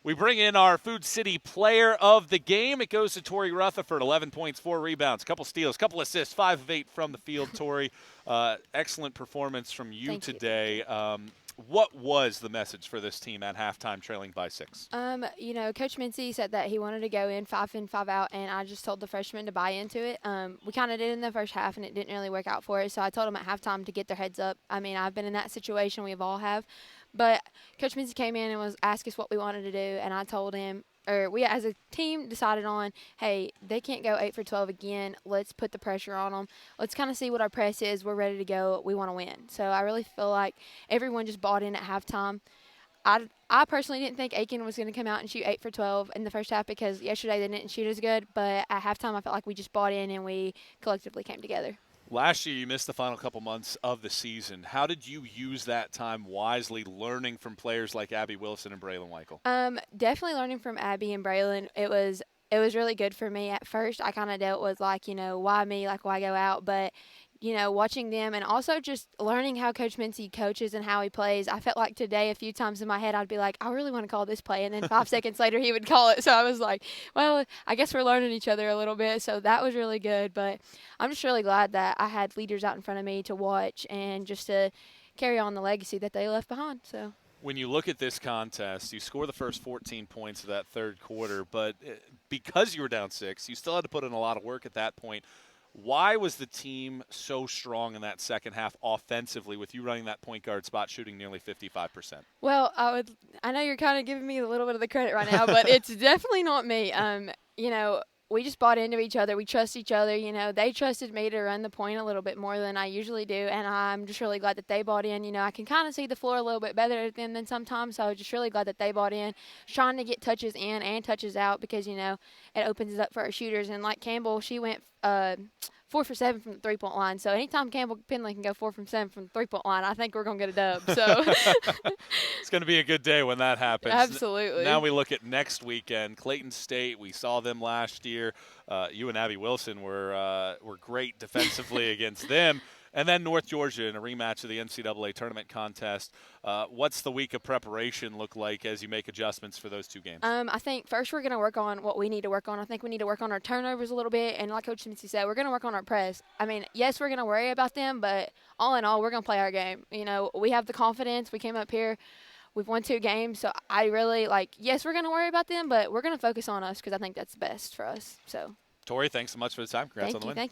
We bring in our Food City player of the game. It goes to Tori Rutherford, 11 points, 4 rebounds, couple steals, couple assists, 5 of 8 from the field. Tori, excellent performance from you today. What was the message for this team at halftime, trailing by 6? Coach Mincy said that he wanted to go in 5 in, 5 out, and I just told the freshmen to buy into it. We kind of did in the first half, and it didn't really work out for us. So I told them at halftime to get their heads up. I mean, I've been in that situation. We all have. But Coach Mincy came in and was asked us what we wanted to do, and I told him, or we as a team decided on, hey, they can't go 8 for 12 again. Let's put the pressure on them. Let's kind of see what our press is. We're ready to go. We want to win. So I really feel like everyone just bought in at halftime. I personally didn't think Aiken was going to come out and shoot 8 for 12 in the first half because yesterday they didn't shoot as good. But at halftime, I felt like we just bought in and we collectively came together. Last year, you missed the final couple months of the season. How did you use that time wisely, learning from players like Abby Wilson and Braylon Weichel? Definitely learning from Abby and Braylon. It was really good for me. At first, I kind of dealt with, like, why me, like, why go out? But, watching them and also just learning how Coach Mincy coaches and how he plays. I felt like today a few times in my head I'd be like, I really want to call this play. And then 5 seconds later he would call it. So I was like, well, I guess we're learning each other a little bit. So that was really good. But I'm just really glad that I had leaders out in front of me to watch and just to carry on the legacy that they left behind. So. When you look at this contest, you score the first 14 points of that third quarter, but because you were down 6, you still had to put in a lot of work at that point. Why was the team so strong in that second half offensively with you running that point guard spot, shooting nearly 55%? Well, I know you're kind of giving me a little bit of the credit right now, but it's definitely not me. We just bought into each other. We trust each other. They trusted me to run the point a little bit more than I usually do, and I'm just really glad that they bought in. I can kind of see the floor a little bit better than sometimes, so I'm just really glad that they bought in, trying to get touches in and touches out because, it opens it up for our shooters. And like Campbell, she went 4 for 7 from the three-point line. So anytime Campbell Penley can go 4 from 7 from the three-point line, I think we're going to get a dub. So it's going to be a good day when that happens. Absolutely. Now we look at next weekend. Clayton State, we saw them last year. You and Abby Wilson were great defensively against them. And then North Georgia in a rematch of the NCAA tournament contest. What's the week of preparation look like as you make adjustments for those two games? I think first we're going to work on what we need to work on. I think we need to work on our turnovers a little bit. And like Coach Mincy said, we're going to work on our press. I mean, yes, we're going to worry about them, but all in all, we're going to play our game. We have the confidence. We came up here. We've won 2 games. So I really, yes, we're going to worry about them, but we're going to focus on us because I think that's best for us. So, Tori, thanks so much for the time. Congrats on the win. Thank you.